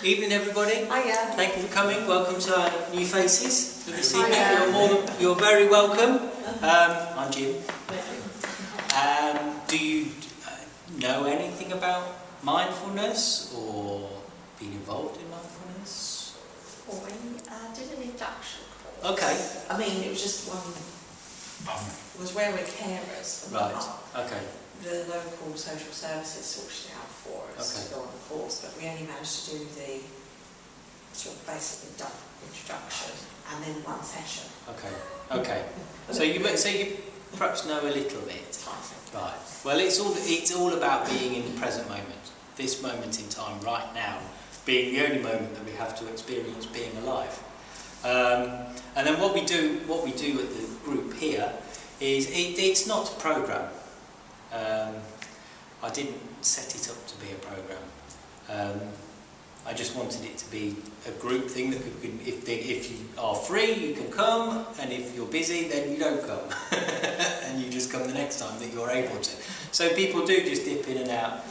Evening, everybody. Hiya. Thank you for coming. Welcome to our new faces for this evening. You're very welcome. I'm Jim. Do you know anything about mindfulness or been involved in mindfulness? Well, we did an induction course. Okay. I mean, it was just one. It was where we're carers. And Right. Okay. The local social services sorted it out for us to go on the course, but we only managed to do the sort of basic introduction and then one session. Okay. Okay. So you perhaps know a little bit. Right. Well, it's all about being in the present moment. This moment in time, right now, being the only moment that we have to experience being alive. And then what we do at the group here is it's not a program. I didn't set it up to be a program. I just wanted it to be a group thing that people can, if you are free, you can come, and if you're busy, then you don't come, and you just come the next time that you're able to. So people do just dip in and out,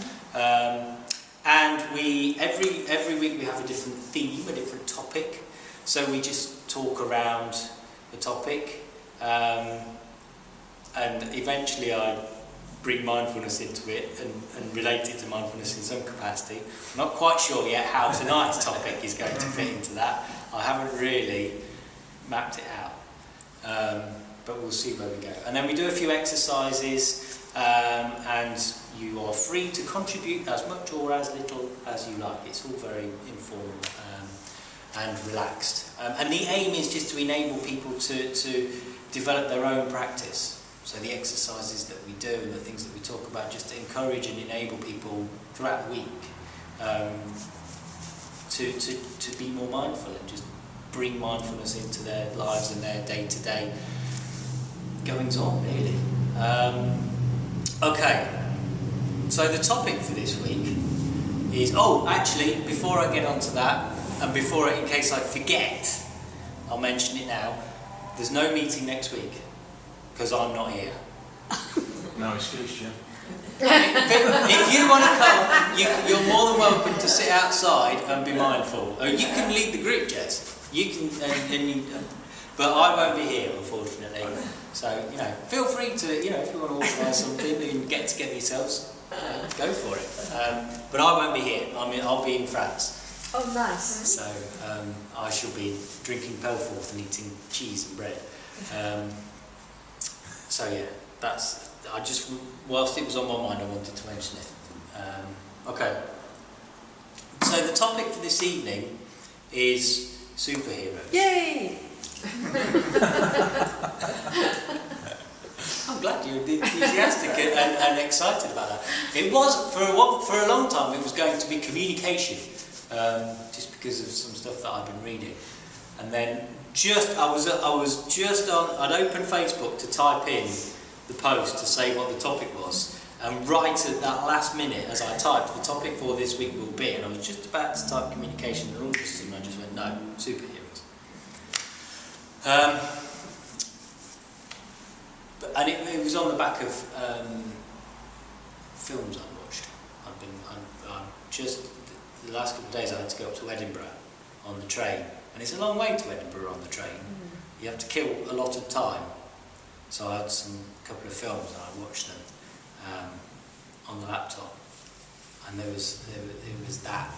and every week we have a different theme, a different topic. So we just talk around the topic, and eventually I bring mindfulness into it and relate it to mindfulness in some capacity. I'm not quite sure yet how tonight's topic is going to fit into that. I haven't really mapped it out, but we'll see where we go. And then we do a few exercises, and you are free to contribute as much or as little as you like. It's all very informal and relaxed. And the aim is just to enable people to develop their own practice. So the exercises that we do and the things that we talk about, just to encourage and enable people throughout the week to be more mindful and just bring mindfulness into their lives and their day-to-day goings on, really. Okay, so the topic for this week is, actually, before I get onto that, and in case I forget, I'll mention it now, there's no meeting next week. Because I'm not here. No excuse, Jim. If you want to come, you're more than welcome to sit outside and be mindful. Or you can lead the group, Jess. You can, but I won't be here, unfortunately. So feel free to, if you want to organise something and get together yourselves, go for it. But I won't be here. I'll be in France. Oh, nice. So I shall be drinking Pelforth and eating cheese and bread. So yeah, whilst it was on my mind, I wanted to mention it. Okay. So the topic for this evening is superheroes. Yay! I'm glad you're enthusiastic and excited about that. It was, for a long time, it was going to be communication, just because of some stuff that I've been reading. And then I'd opened Facebook to type in the post to say what the topic was, and right at that last minute, as I typed, the topic for this week will be, and I was just about to type communication, and all of a sudden I just went, no, superheroes. And it was on the back of films I watched. I'm just the last couple of days I had to go up to Edinburgh on the train. And it's a long way to Edinburgh on the train. You have to kill a lot of time. So I had a couple of films and I watched them on the laptop. And it was that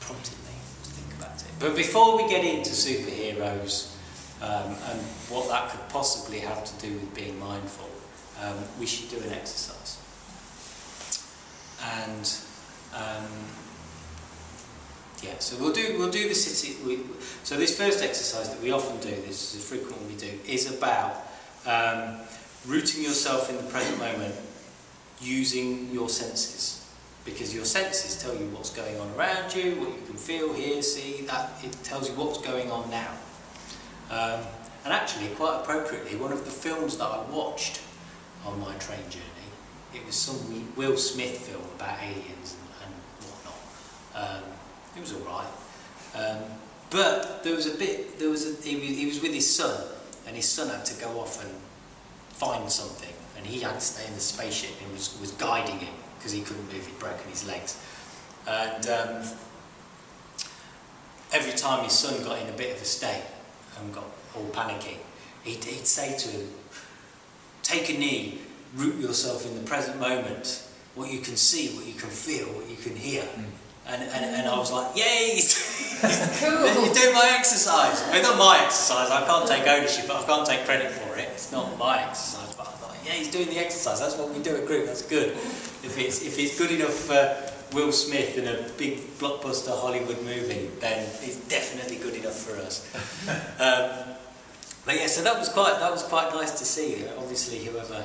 prompted me to think about it. But before we get into superheroes and what that could possibly have to do with being mindful, we should do an exercise. And yeah, so we'll do the city. So this first exercise that we often do, this is frequently we do, is about rooting yourself in the present moment using your senses, because your senses tell you what's going on around you, what you can feel, hear, see. That it tells you what's going on now. And actually, quite appropriately, one of the films that I watched on my train journey, it was some Will Smith film about aliens and whatnot. It was all right, but there was a bit. He was with his son, and his son had to go off and find something, and he had to stay in the spaceship and was guiding him because he couldn't move. He'd broken his legs, and every time his son got in a bit of a state and got all panicky, he'd say to him, take a knee, root yourself in the present moment, what you can see, what you can feel, what you can hear. And I was like, yay, Cool. you're doing my exercise. I mean, not my exercise, I can't take ownership, I can't take credit for it, it's not my exercise, but I thought, yeah, he's doing the exercise, that's what we do at group, that's good. If it's good enough for Will Smith in a big blockbuster Hollywood movie, then it's definitely good enough for us. But yeah, so that was quite nice to see. Obviously, whoever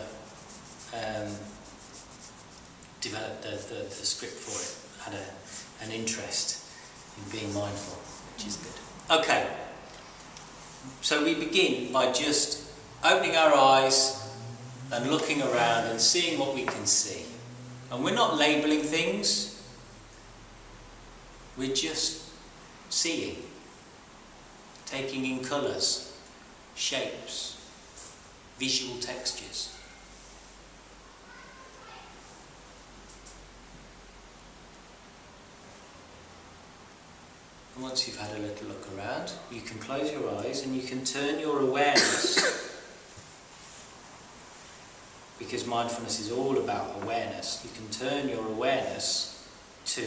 developed the script for it had an interest in being mindful, which is good. Okay, so we begin by just opening our eyes and looking around and seeing what we can see. And we're not labelling things, we're just seeing, taking in colours, shapes, visual textures. And once you've had a little look around, you can close your eyes and you can turn your awareness, because mindfulness is all about awareness, you can turn your awareness to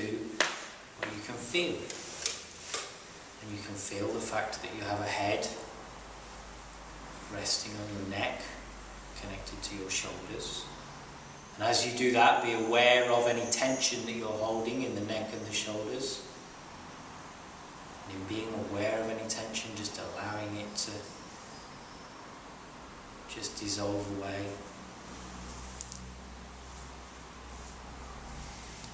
what you can feel. And you can feel the fact that you have a head resting on your neck, connected to your shoulders. And as you do that, be aware of any tension that you're holding in the neck and the shoulders. And in being aware of any tension, just allowing it to just dissolve away.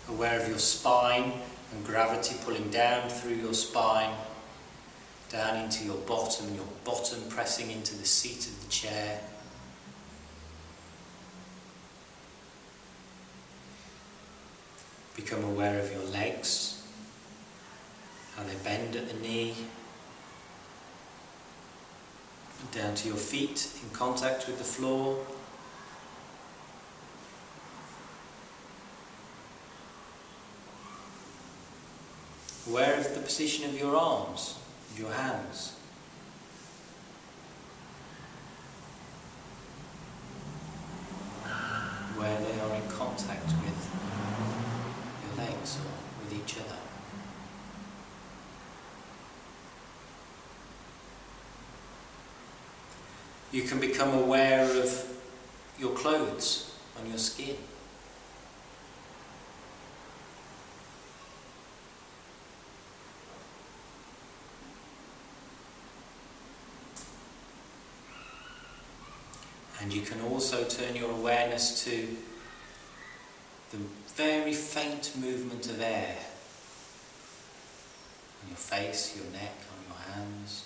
Aware of your spine and gravity pulling down through your spine, down into your bottom pressing into the seat of the chair. Become aware of your legs, how they bend at the knee, down to your feet in contact with the floor. Aware of the position of your arms, of your hands. Where they are in contact with your legs or with each other. You can become aware of your clothes on your skin. And you can also turn your awareness to the very faint movement of air on your face, your neck, on your hands.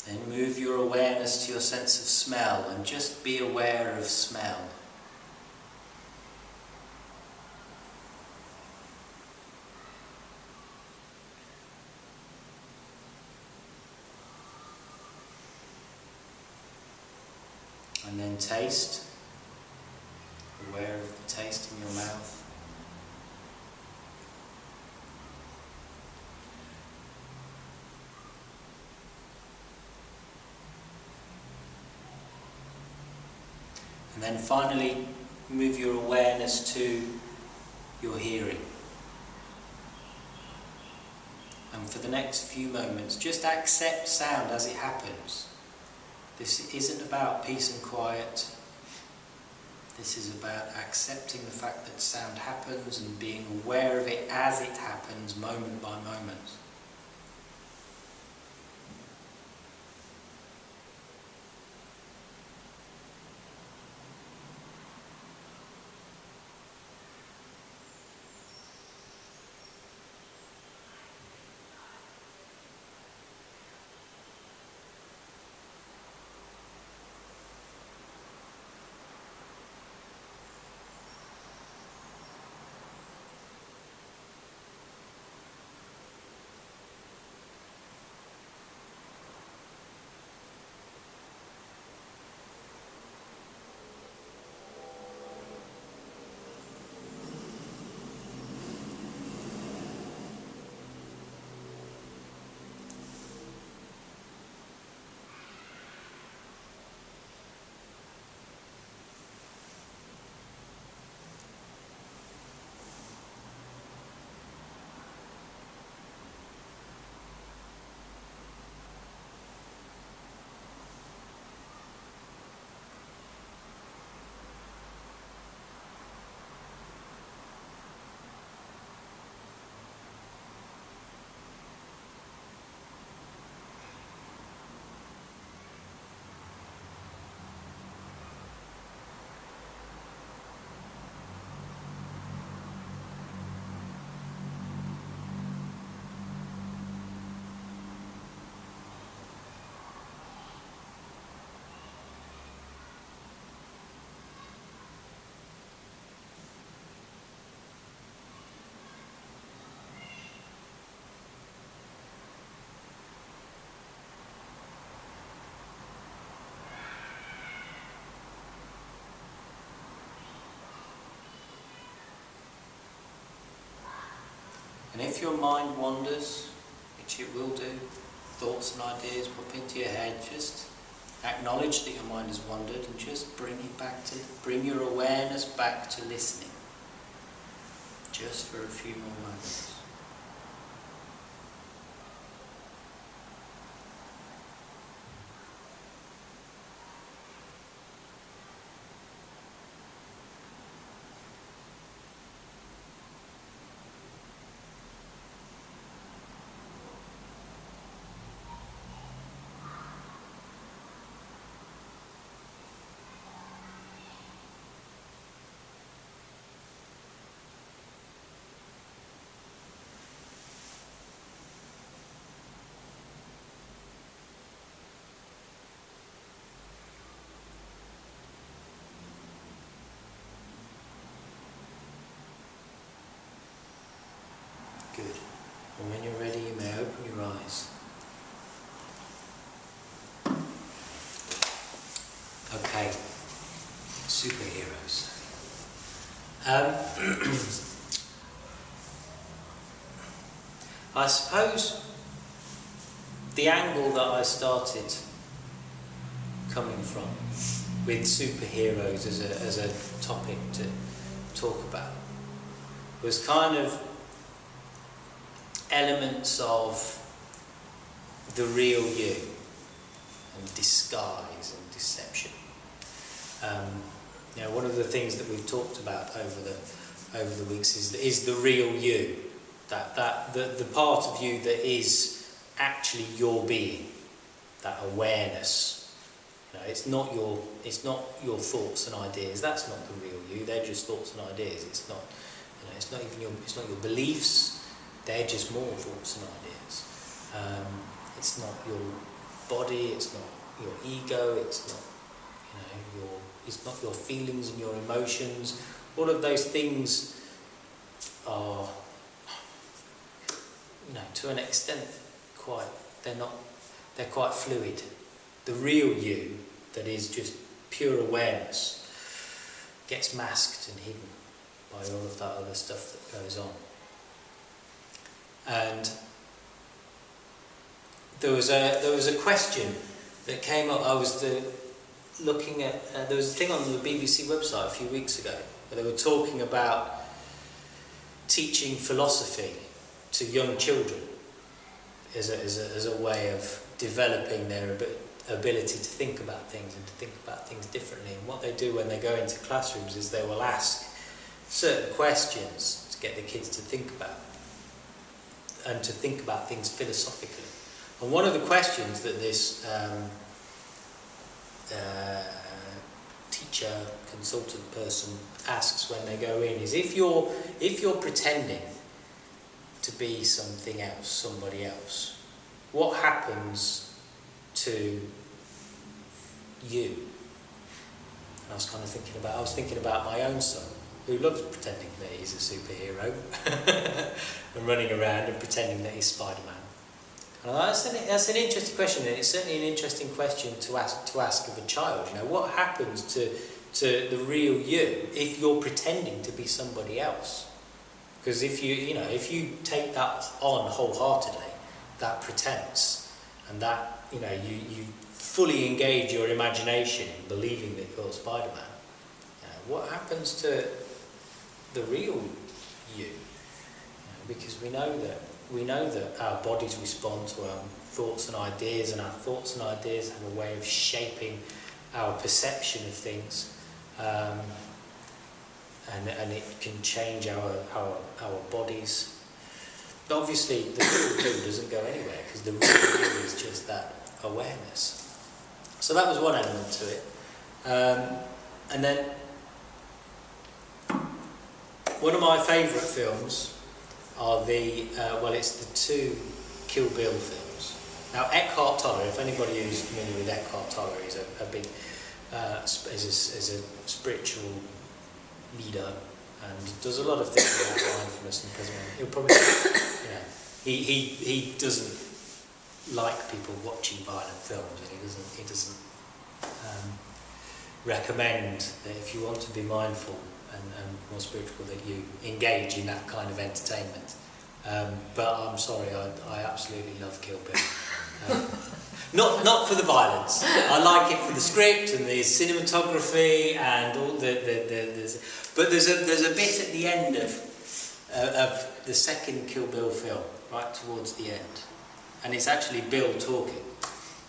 Then move your awareness to your sense of smell and just be aware of smell. And then taste, aware of the taste in your mouth. And then finally, move your awareness to your hearing. And for the next few moments, just accept sound as it happens. This isn't about peace and quiet. This is about accepting the fact that sound happens and being aware of it as it happens, moment by moment. And if your mind wanders, which it will do, thoughts and ideas pop into your head, just acknowledge that your mind has wandered and just bring your awareness back to listening. Just for a few more moments. Good. And when you're ready, you may open your eyes. Okay. Superheroes. I suppose the angle that I started coming from with superheroes as a topic to talk about was kind of elements of the real you and disguise and deception. One of the things that we've talked about over the weeks is the real you, the part of you that is actually your being, that awareness. It's not your thoughts and ideas. That's not the real you. They're just thoughts and ideas. It's not even your beliefs. They're just more thoughts and ideas. It's not your body. It's not your ego. It's not your feelings and your emotions. All of those things are, to an extent, they're quite fluid. The real you, that is just pure awareness, gets masked and hidden by all of that other stuff that goes on. And there was a question that came up. I was looking at there was a thing on the BBC website a few weeks ago where they were talking about teaching philosophy to young children as a way of developing their ability to think about things and to think about things differently. And what they do when they go into classrooms is they will ask certain questions to get the kids to think about and to think about things philosophically. And one of the questions that this teacher, consultant person asks when they go in is, if you're pretending to be something else, somebody else, what happens to you? And I was thinking about my own son, who loves pretending that he's a superhero and running around and pretending that he's Spider-Man. And that's an interesting question, and it's certainly an interesting question to ask of a child. What happens to the real you if you're pretending to be somebody else? Because if you take that on wholeheartedly, that pretense, and that you fully engage your imagination in believing that you're Spider-Man, what happens to the real you? Because we know that our bodies respond to our thoughts and ideas, and our thoughts and ideas have a way of shaping our perception of things, and it can change our bodies. But obviously, the real you doesn't go anywhere, because the real you is just that awareness. So that was one element to it, and then one of my favourite films are it's the two Kill Bill films. Now, Eckhart Tolle, if anybody who's familiar with Eckhart Tolle, he's a big is a spiritual leader and does a lot of things about mindfulness and present. He'll probably, he doesn't like people watching violent films, and he doesn't recommend that if you want to be mindful and more spiritual, that you engage in that kind of entertainment. But I'm sorry, I absolutely love Kill Bill. Not for the violence. I like it for the script and the cinematography and all but there's a bit at the end of the second Kill Bill film, right towards the end, and it's actually Bill talking,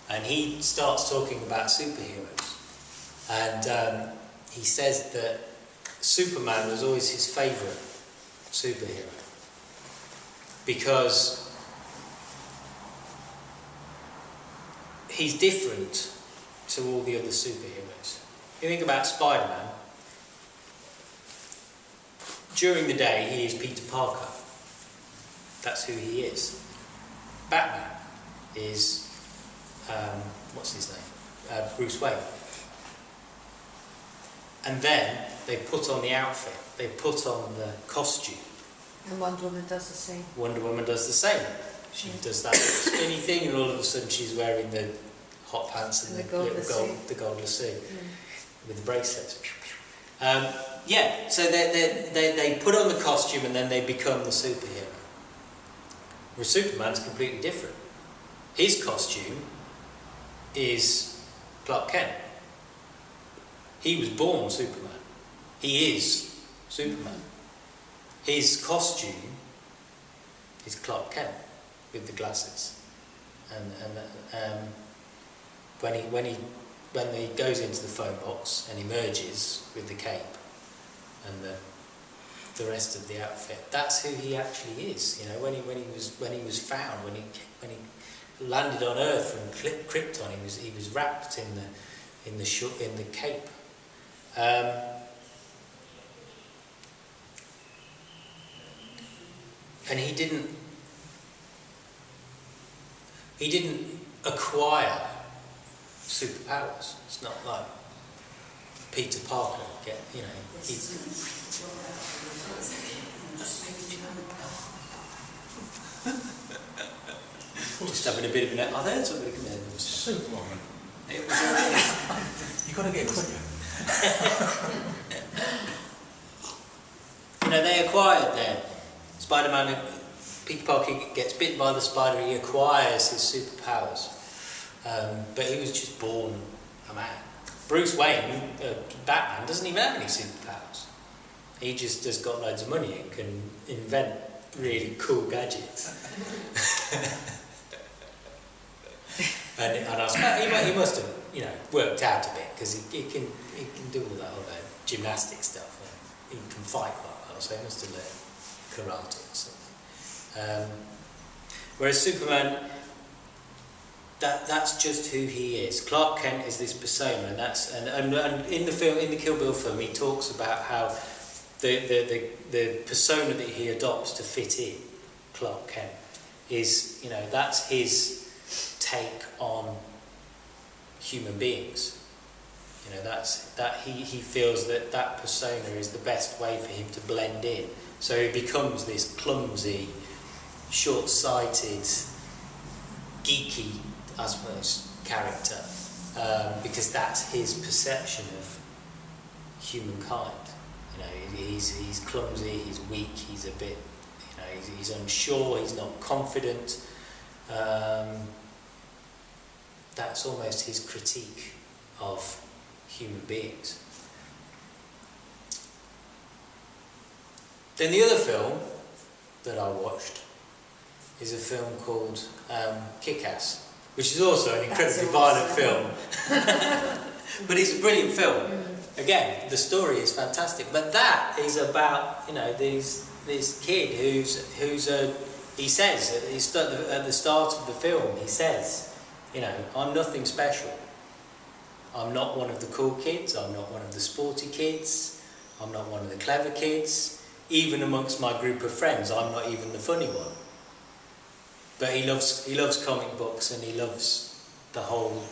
and he starts talking about superheroes, and he says that Superman was always his favourite superhero because he's different to all the other superheroes. You think about Spider-Man. During the day, he is Peter Parker. That's who he is. Batman is, what's his name? Bruce Wayne. And then they put on the outfit. They put on the costume. And Wonder Woman does the same. Wonder Woman does the same. She does that skinny thing, and all of a sudden she's wearing the hot pants and the gold lasso with the bracelets. So they put on the costume and then they become the superhero. Where Superman's completely different. His costume is Clark Kent. He was born Superman. He is Superman. His costume is Clark Kent with the glasses, and when he goes into the phone box and emerges with the cape and the rest of the outfit, that's who he actually is. You know, when he was found, when he landed on Earth from Krypton, he was wrapped in the cape. And he didn't acquire superpowers. It's not like Peter Parker. Just having a bit of an. I heard somebody come in. Superwoman. It was. You've got to get quicker. They acquired their Spider-Man. Peter Parker gets bitten by the spider. He acquires his superpowers, but he was just born a man. Bruce Wayne, Batman, doesn't even have any superpowers. He just has got loads of money and can invent really cool gadgets. and I suppose he must have, worked out a bit because he can do all that other gymnastic stuff. He can fight quite well, so he must have learned karate or something. Whereas Superman, that's just who he is. Clark Kent is this persona, and in the Kill Bill film, he talks about how the persona that he adopts to fit in, Clark Kent, is that's his take on human beings. He feels that persona is the best way for him to blend in. So he becomes this clumsy, short-sighted, geeky, I suppose, character, because that's his perception of humankind. He's clumsy, he's weak, he's a bit, he's unsure, he's not confident. That's almost his critique of human beings. Then the other film that I watched is a film called Kick-Ass, which is also an incredibly violent film. But it's a brilliant film. Again, the story is fantastic. But that is about, this kid he says at the start of the film, he says, I'm nothing special. I'm not one of the cool kids, I'm not one of the sporty kids, I'm not one of the clever kids. Even amongst my group of friends, I'm not even the funny one. But he loves comic books, and he loves the whole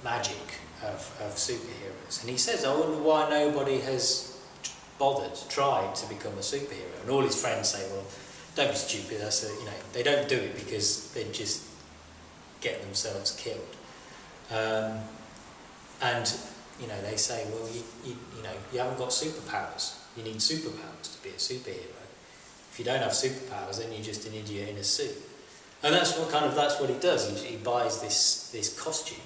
magic of superheroes. And he says, I wonder why nobody has tried to become a superhero. And all his friends say, well, don't be stupid. They don't do it because they just get themselves killed. And you know, they say, well, you know, you haven't got superpowers. You need superpowers to be a superhero. If you don't have superpowers, then you're just an idiot in a suit. And that's what he does. He buys this costume,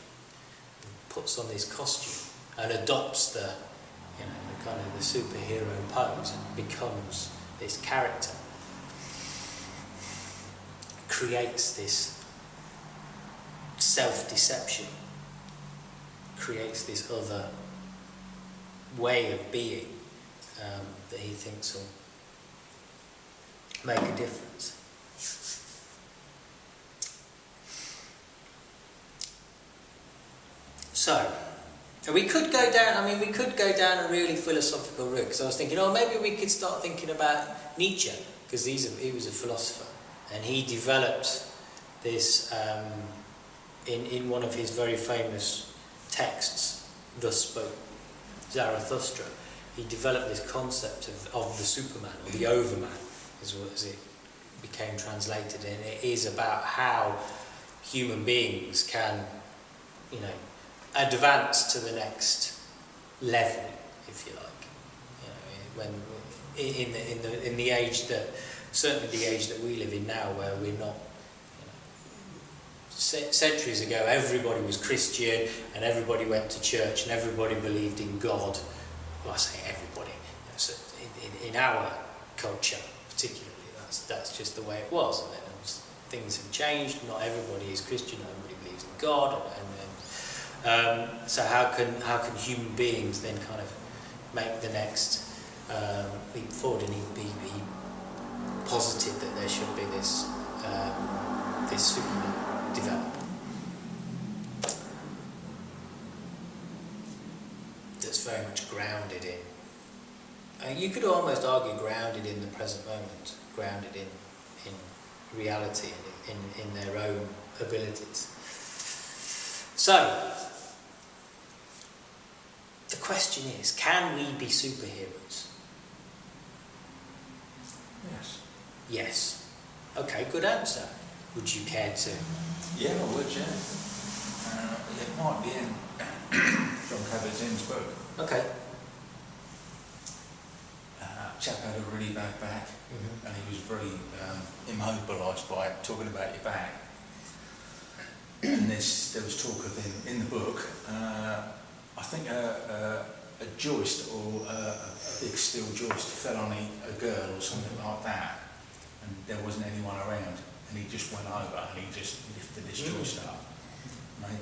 puts on this costume, and adopts the kind of the superhero pose, and becomes this character. Creates this self-deception. Creates this other way of being that he thinks will make a difference. So, we could go down a really philosophical route, because I was thinking, maybe we could start thinking about Nietzsche, because he was a philosopher, and he developed this in one of his very famous texts, Thus Spoke Zarathustra. He developed this concept of the Superman, or the Overman, as it became translated, and it is about how human beings can, advance to the next level, if you like. When in the age that, certainly the age that we live in now, where we're not. Centuries ago, everybody was Christian, and everybody went to church, and everybody believed in God. Well, I say everybody. So in our culture, particularly, that's just the way it was. And then things have changed. Not everybody is Christian. Not everybody believes in God. So how can human beings then kind of make the next leap forward and be positive that there should be this Superman develop that's very much grounded in, you could almost argue grounded in the present moment, grounded in reality and in their own abilities. So the question is, can we be superheroes? Yes. Yes. Okay, good answer. Would you care to? Yeah, I would, yeah. It might be in John Kabat-Zinn's book. Okay. Chap had a really bad back, and he was very immobilised by it, talking about your back. And there was talk of him in the book, I think a joist or a big steel joist fell on a girl or something like that, and there wasn't anyone around. And he just went over and he just lifted this joist up. Right?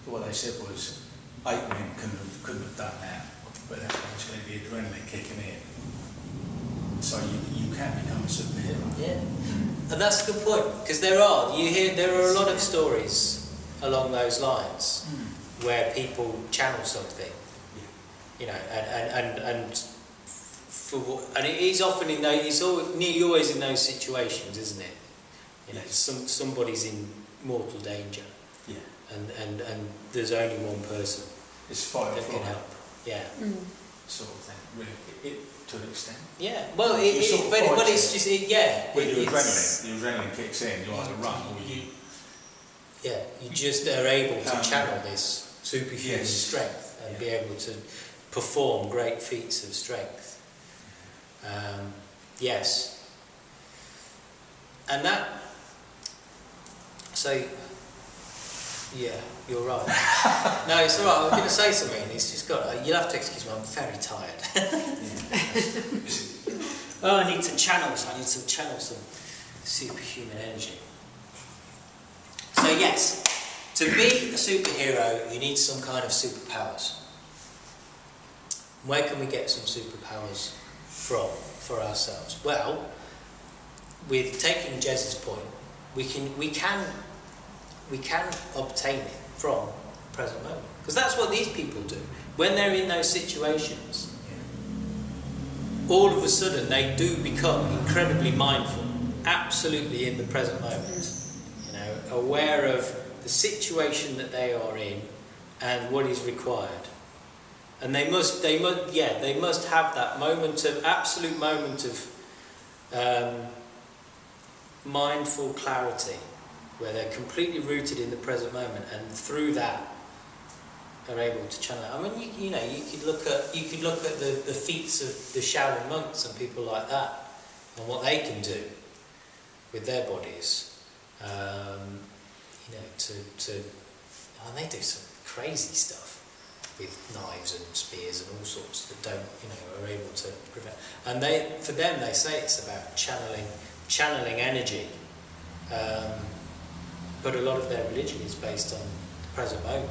But what they said was, 8 men couldn't have done that, but that's basically the adrenaline kicking in. So you can become a superhero. Yeah, and that's a good point, because there are a lot of stories along those lines where people channel something, and it is often in those. It's nearly always in those situations, isn't it? Somebody's in mortal danger, and there's only one person that can help. Yeah, sort of thing. Really, to an extent. Yeah. Well, but it's just When the adrenaline kicks in, you either run or you. Yeah, you just are able to channel this superhuman strength and be able to perform great feats of strength. Yes. And that. So, yeah, you're right. No, it's all right. I was going to say something. It's just got. You'll have to excuse me. I'm very tired. I need to channel. I need to channel some superhuman energy. So yes, to be a superhero, you need some kind of superpowers. Where can we get some superpowers from for ourselves? Well, with taking Jez's point, we can obtain it from the present moment, because that's what these people do when they're in those situations. All of a sudden, they do become incredibly mindful, absolutely in the present moment. Aware of the situation that they are in and what is required, and they must have that absolute moment of mindful clarity, where they're completely rooted in the present moment, and through that are able to channel it. I mean, you know, you could look at the feats of the Shaolin monks and people like that, and what they can do with their bodies. You know, and they do some crazy stuff with knives and spears and all sorts that don't, you know, are able to prevent. And for them, they say it's about channeling energy. But a lot of their religion is based on the present moment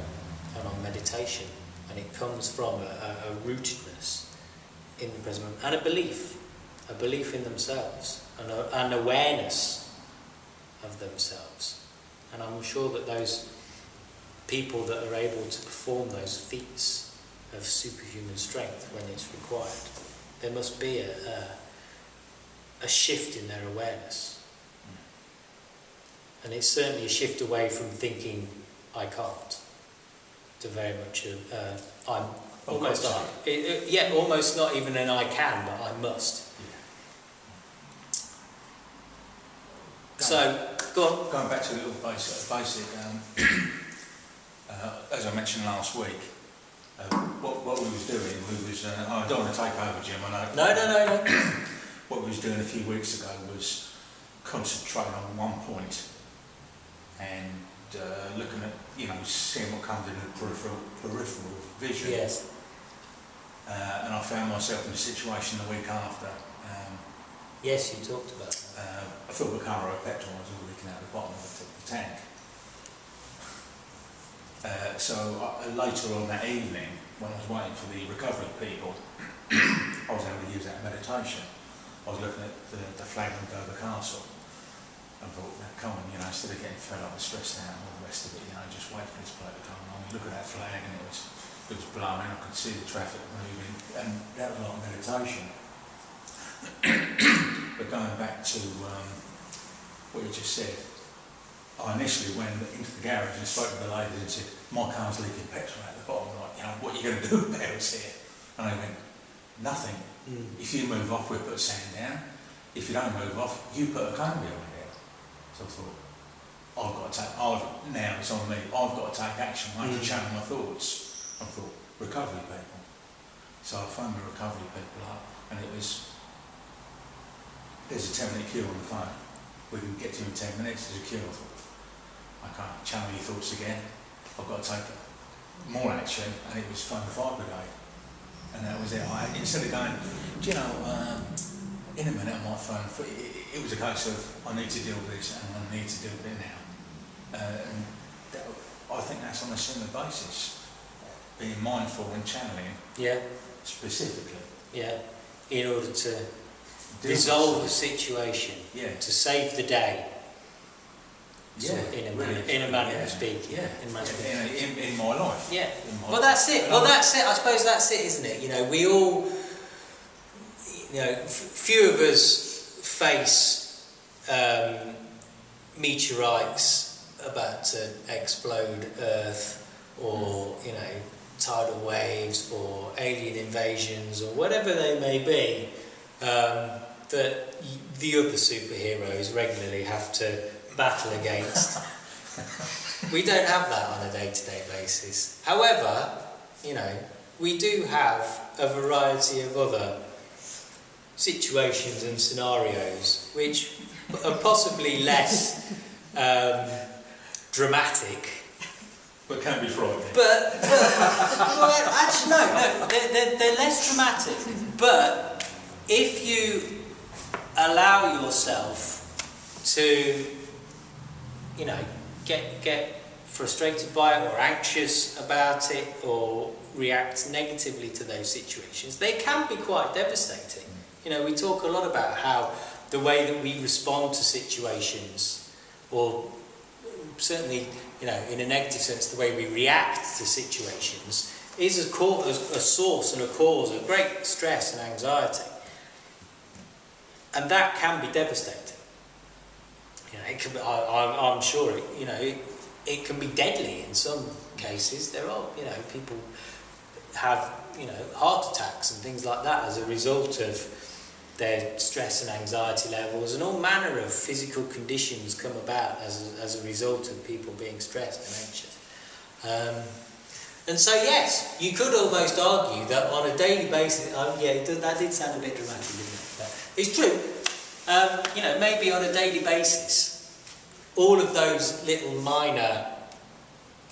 and on meditation, and it comes from a rootedness in the present moment and a belief in themselves, and an awareness of themselves. And I'm sure that those people that are able to perform those feats of superhuman strength when it's required, there must be a shift in their awareness. And it's certainly a shift away from thinking I can't to very much I'm almost almost not even an I can, but I must. So go on. Going back to a little basic as I mentioned last week, what we was doing, I don't want to take over, Jim, I know. No. What we was doing a few weeks ago was concentrating on one point and looking at, you know, seeing what comes in the peripheral vision. Yes. And I found myself in a situation the week after. Yes, you talked about that. I thought the camera of petrol was all leaking out the bottom of the tank. Later on that evening, when I was waiting for the recovery people, I was able to use that meditation. I was looking at the flag of Dover Castle. I thought, come on, you know, instead of getting fed up and stressed out and all the rest of it, you know, just wait for this bloke to come along. You look at that flag and it was blowing, I could see the traffic moving, and that was like meditation. But going back to what you just said, I initially went into the garage and spoke to the ladies and said, my car's leaking petrol out the bottom, like, you know, what are you going to do about it here? And they went, nothing. If you move off, we'll put sand down. If you don't move off, you put a cone behind it. So I thought, now it's on me, I've got to take action, I have to channel my thoughts. I thought, recovery people. So I phoned the recovery people up, and it was, there's a 10-minute queue on the phone. We can get to you in 10 minutes, there's a queue. I thought, I can't channel your thoughts again. I've got to take more action, and it was phone the fire brigade. And that was it. Instead of going, do you know, in a minute I might phone, it was a case of, I need to deal with this, and I need to deal with it now. I think that's on a similar basis, being mindful and channeling. Yeah. Specifically. Yeah. In order to resolve the situation. Yeah. To save the day. Yeah. In a manner of speaking. Yeah. In my life. Yeah. Well, that's it. I suppose that's it, isn't it? You know, we all, you know, few of us face meteorites about to explode Earth, or, you know, tidal waves, or alien invasions, or whatever they may be, that the other superheroes regularly have to battle against. We don't have that on a day-to-day basis. However, you know, we do have a variety of other situations and scenarios which are possibly less dramatic, but can be frightening. But well, actually, no, they're less dramatic. But if you allow yourself to, you know, get frustrated by it, or anxious about it, or react negatively to those situations, they can be quite devastating. You know, we talk a lot about how the way that we respond to situations, or certainly, you know, in a negative sense, the way we react to situations, is a source and a cause of great stress and anxiety. And that can be devastating. You know, it can be, I'm sure it, you know, it can be deadly in some cases. There are, you know, people have, you know, heart attacks and things like that as a result of their stress and anxiety levels, and all manner of physical conditions come about as a result of people being stressed and anxious. And so yes, you could almost argue that on a daily basis, that did sound a bit dramatic, didn't it? But it's true. Maybe on a daily basis, all of those little minor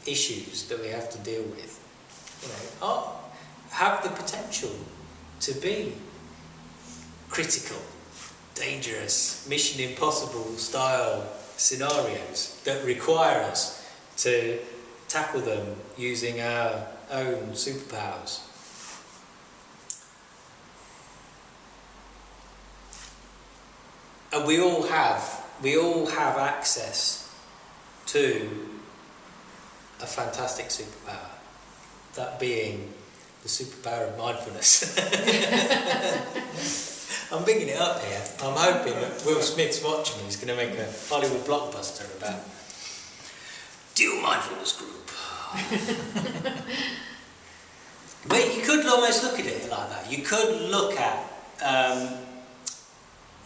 issues that we have to deal with, have the potential to be critical, dangerous, Mission Impossible style scenarios that require us to tackle them using our own superpowers. And we all have access to a fantastic superpower, that being the superpower of mindfulness. I'm bigging it up here. I'm hoping that Will Smith's watching. He's going to make a Hollywood blockbuster about Dual Mindfulness Group. But you could almost look at it like that. You could look at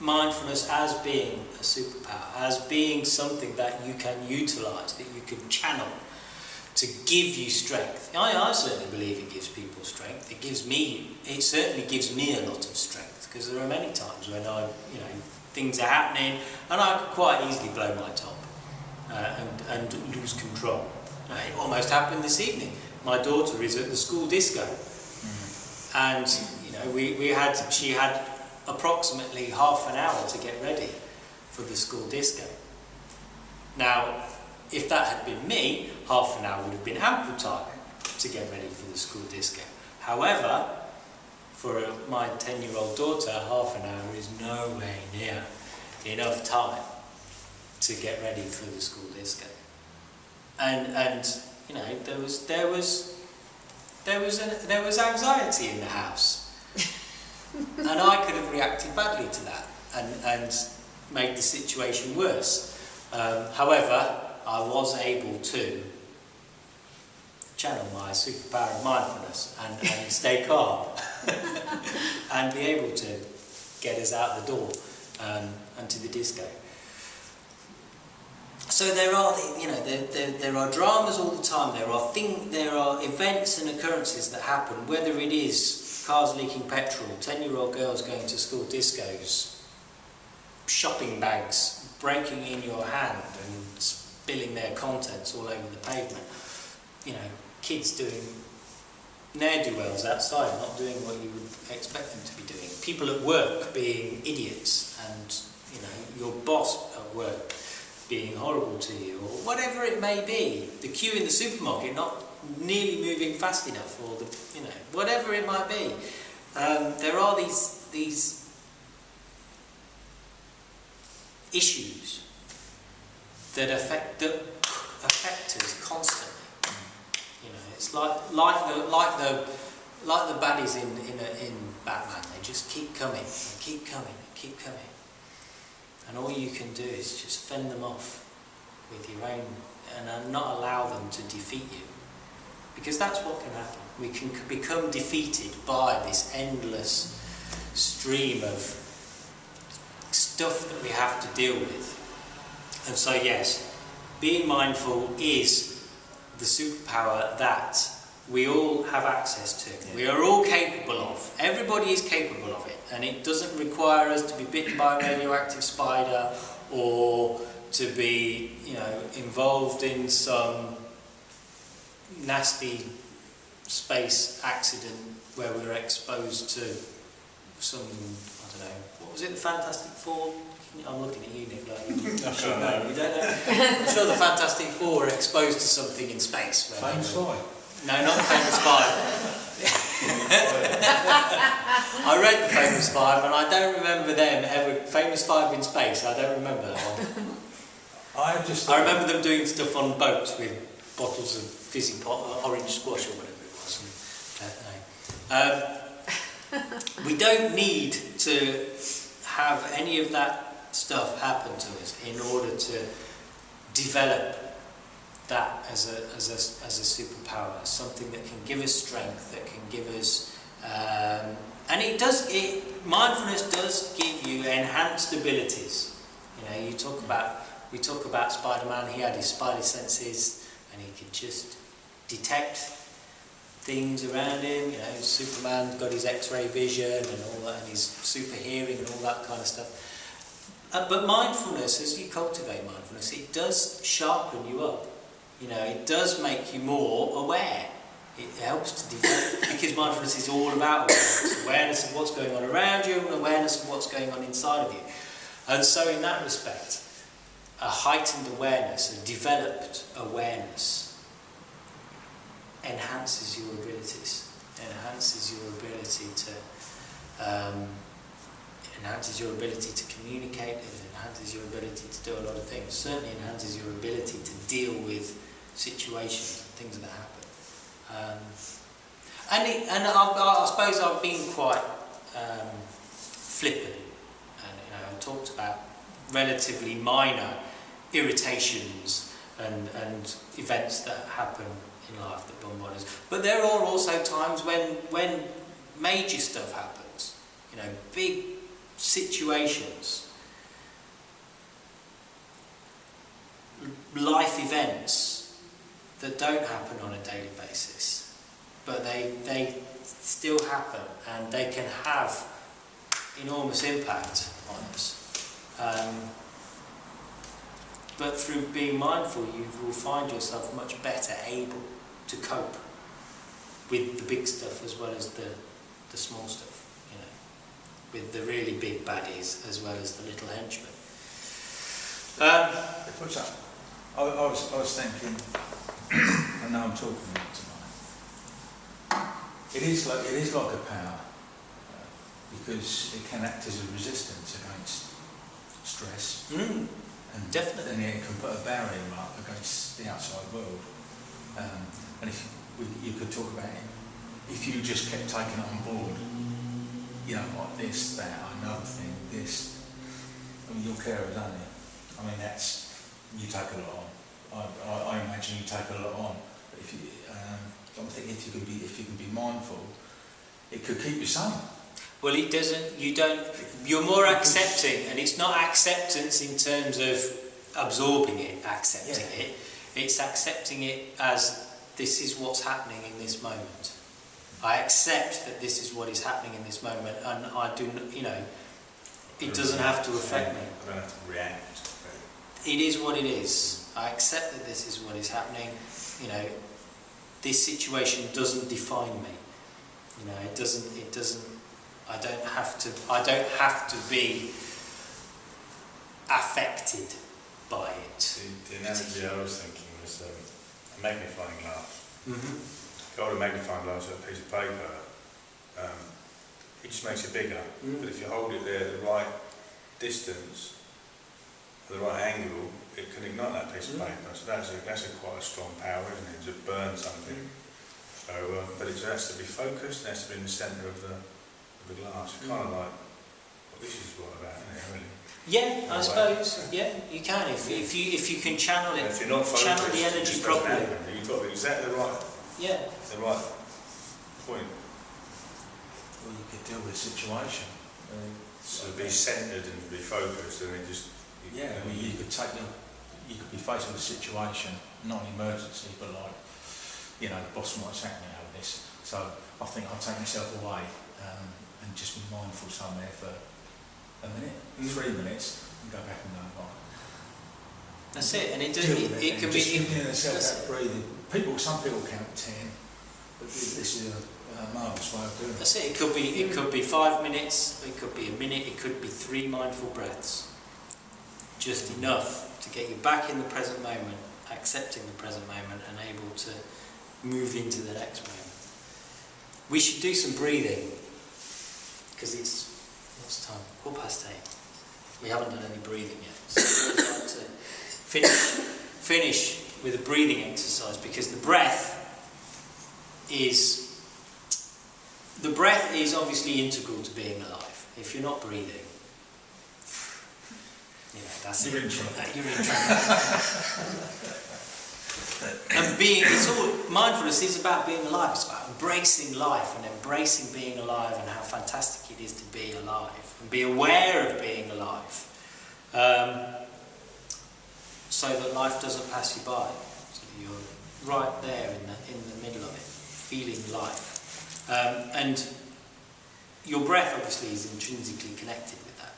mindfulness as being a superpower, as being something that you can utilise, that you can channel to give you strength. I certainly believe it gives people strength. It certainly gives me a lot of strength, because there are many times when things are happening and I could quite easily blow my top and lose control. It almost happened this evening. My daughter is at the school disco, and she had approximately half an hour to get ready for the school disco. Now, if that had been me, half an hour would have been ample time to get ready for the school disco. However, for my 10-year-old daughter, half an hour is nowhere near enough time to get ready for the school disco. And there was anxiety in the house. And I could have reacted badly to that and made the situation worse. However, I was able to channel my superpower of mindfulness and stay calm and be able to get us out the door and to the disco. So there are dramas all the time. There are events and occurrences that happen, whether it is cars leaking petrol, 10-year-old girls going to school discos, shopping bags breaking in your hand and spilling their contents all over the pavement. Kids doing ne'er-do-wells outside, not doing what you would expect them to be doing. People at work being idiots, and your boss at work being horrible to you, or whatever it may be. The queue in the supermarket not nearly moving fast enough, or whatever it might be. There are these issues that affect us constantly. It's like the baddies in Batman. They just keep coming, and keep coming, and keep coming. And all you can do is just fend them off with your own, and not allow them to defeat you. Because that's what can happen. We can become defeated by this endless stream of stuff that we have to deal with. And so yes, being mindful is the superpower that we all have access to. Yeah. We are all capable of. Everybody is capable of it. And it doesn't require us to be bitten by a radioactive spider, or to be, involved in some nasty space accident where we're exposed to some, what was it, the Fantastic Four? I'm looking at you, Nick, like you should know. You don't know? I'm sure the Fantastic Four are exposed to something in space. Famous Five? No, not the Famous Five. I read the Famous Five, and I don't remember them ever. Famous Five in space, I don't remember that one. I remember them doing stuff on boats with bottles of fizzy orange squash or whatever it was. We don't need to have any of that stuff happen to us in order to develop that as a superpower, as something that can give us strength, that can give us, and mindfulness does give you enhanced abilities. We talk about Spider-Man. He had his spidey senses, and he could just detect things around him. You know, Superman's got his X-ray vision and all that, and his super hearing and all that kind of stuff. But mindfulness, as you cultivate mindfulness, it does sharpen you up. You know, it does make you more aware. It helps to develop, because mindfulness is all about awareness. Awareness of what's going on around you and awareness of what's going on inside of you. And so in that respect, a heightened awareness, a developed awareness, enhances your abilities, enhances your ability to communicate, it enhances your ability to do a lot of things. Certainly enhances your ability to deal with situations and things that happen. And I suppose I've been quite flippant, and you know, I talked about relatively minor irritations and events that happen in life that bombard us. But there are also times when major stuff happens, you know, big situations, life events that don't happen on a daily basis, but they still happen, and they can have enormous impact on us. But through being mindful, you will find yourself much better able to cope with the big stuff as well as the small stuff, you know, with the really big baddies as well as the little henchmen. I was thinking, I know I'm talking tonight. It is like a power, because it can act as a resistance against stress. And Definitely. then it can put a barrier up against the outside world. And if you could talk about it, if you just kept taking it on board, you know, like this, that, another thing, this. I mean, you're carers, aren't you? I mean, you take a lot on. I imagine you take a lot on. But if you, I'm thinking if you can be mindful, it could keep you sane. Well, it doesn't. You're more accepting, and it's not acceptance in terms of absorbing it, accepting it. It's accepting it as this is what's happening in this moment. I accept that this is what is happening in this moment, and I do. You know, it doesn't have to affect me. I don't have to react. It is what it is. I accept that this is what is happening. You know, this situation doesn't define me. You know, it doesn't. I don't have to be affected by it. The analogy I was thinking was a magnifying glass. Mm-hmm. If you hold a magnifying glass at a piece of paper, it just makes it bigger. But if you hold it there at the right distance, at the right angle, it can ignite that piece of paper. So that's quite a strong power, isn't it? To burn something. So, but it has to be focused. It has to be in the centre of the glass. Kind of like what this is all about, isn't it? Really. Yeah, I suppose. Yeah, you can if you can channel it. And if you're not focused, channel the energy properly. You've got exactly the right point. Well, you could deal with the situation. So be centred and be focused, and then just you could be faced with a situation, not an emergency, but like, you know, the boss might sack me over this. So I think I'll take myself away and just be mindful somewhere for a minute, 3 minutes, and go back and go, right. That's it, and it can be. Just giving yourself that breathing. Some people count 10, but this is a marvellous way of doing it. That's it. It could be 5 minutes. It could be a minute. It could be 3 mindful breaths. Just enough to get you back in the present moment, accepting the present moment, and able to move into the next moment. We should do some breathing, because it's, what's the time? 8:15. We haven't done any breathing yet. So we'd like to finish with a breathing exercise, because the breath is obviously integral to being alive. If you're not breathing, you know, that's You're in trouble. You're in trouble. And mindfulness is about being alive. It's about embracing life and embracing being alive and how fantastic it is to be alive and be aware of being alive, so that life doesn't pass you by. So that you're right there in the middle of it, feeling life. And your breath obviously is intrinsically connected with that.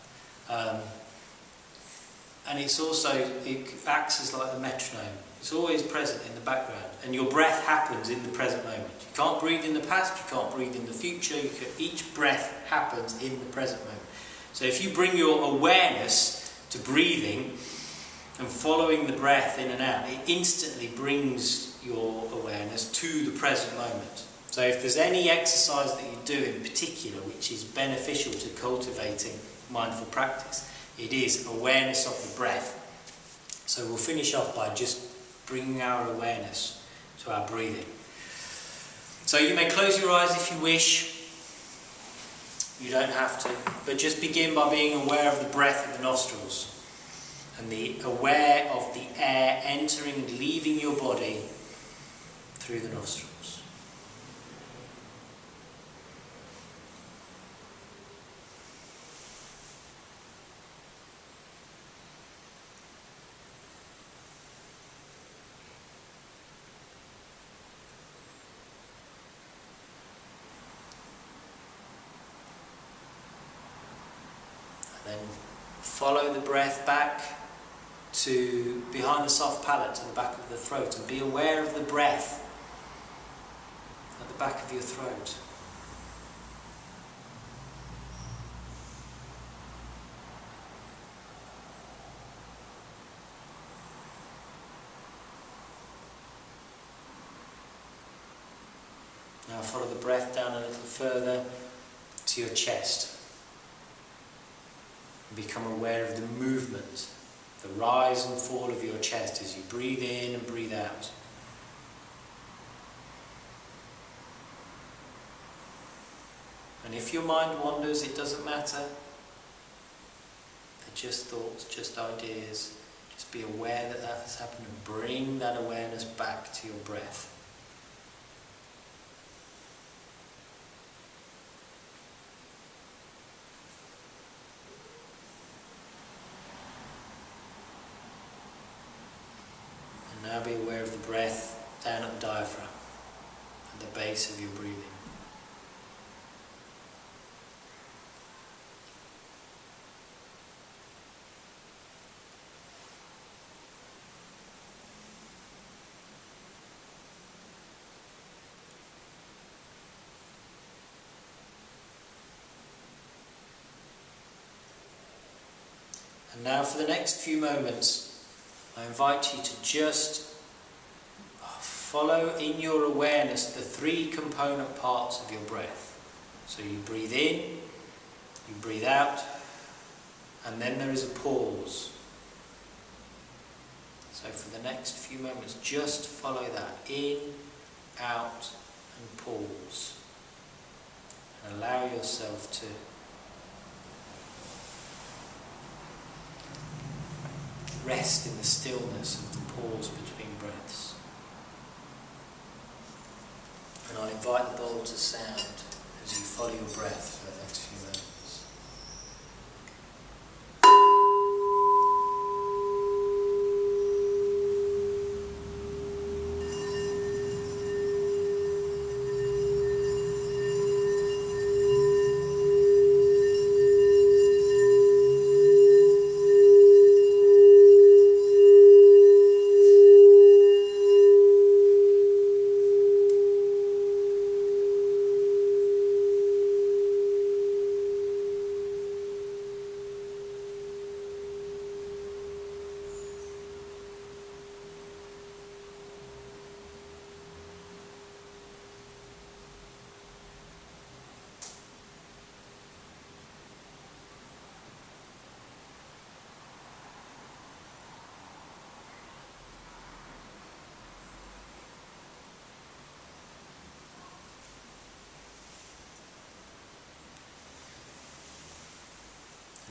And it's also, it acts as like the metronome. It's always present in the background, and your breath happens in the present moment. You can't breathe in the past, you can't breathe in the future, each breath happens in the present moment. So if you bring your awareness to breathing and following the breath in and out, it instantly brings your awareness to the present moment. So if there's any exercise that you do in particular which is beneficial to cultivating mindful practice, it is awareness of the breath. So we'll finish off by just bringing our awareness to our breathing. So you may close your eyes if you wish. You don't have to, but just begin by being aware of the breath of the nostrils and aware of the air entering and leaving your body through the nostrils. Then follow the breath back to behind the soft palate, to the back of the throat, and be aware of the breath at the back of your throat. Now follow the breath down a little further to your chest. Become aware of the movement, the rise and fall of your chest as you breathe in and breathe out. And if your mind wanders, it doesn't matter. They're just thoughts, just ideas. Just be aware that that has happened and bring that awareness back to your breath. Now be aware of the breath down at the diaphragm, at the base of your breathing. And now for the next few moments, I invite you to just follow in your awareness the three component parts of your breath. So you breathe in, you breathe out, and then there is a pause. So for the next few moments, just follow that. In, out, and pause. And allow yourself to rest in the stillness of the pause between breaths. And I'll invite the bowl to sound as you follow your breath for the next few moments.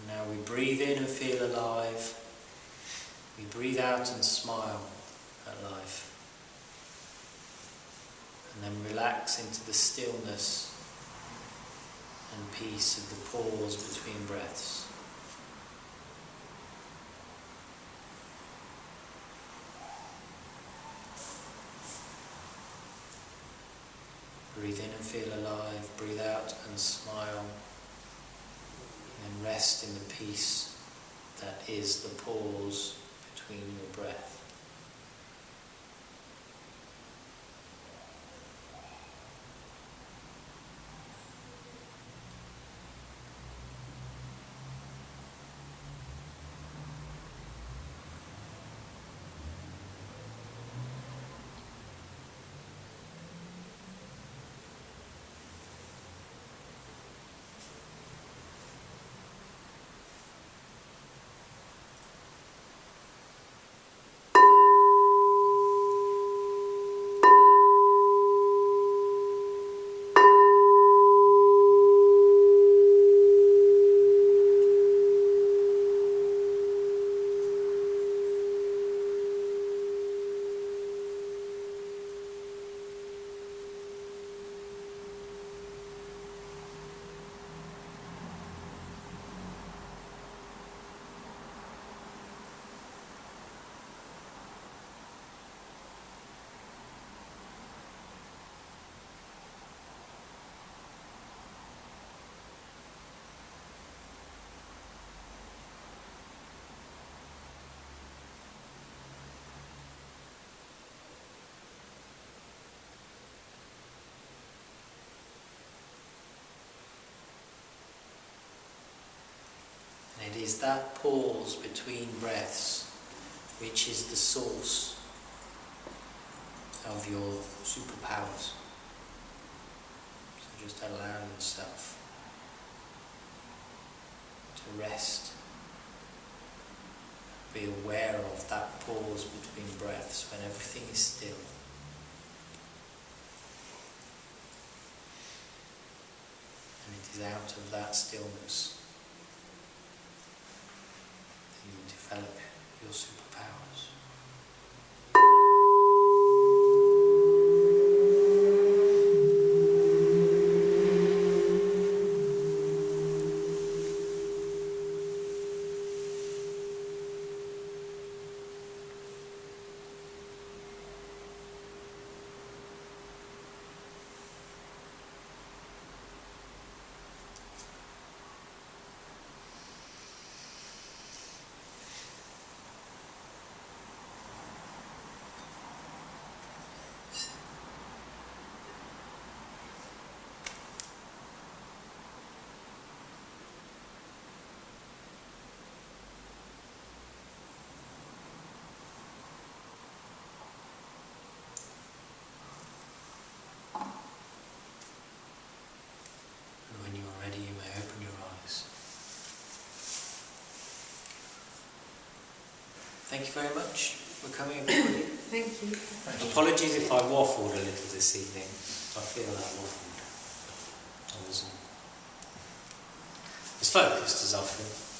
Now we breathe in and feel alive. We breathe out and smile at life. And then relax into the stillness and peace of the pause between breaths. Breathe in and feel alive, breathe out and smile, and rest in the peace that is the pause between your breath. It is that pause between breaths which is the source of your superpowers. So just allow yourself to rest. Be aware of that pause between breaths when everything is still. And it is out of that stillness you develop your superpowers. Thank you very much for coming, everybody. Thank you. Apologies if I waffled a little this evening. I feel like waffled. I wasn't as focused as often.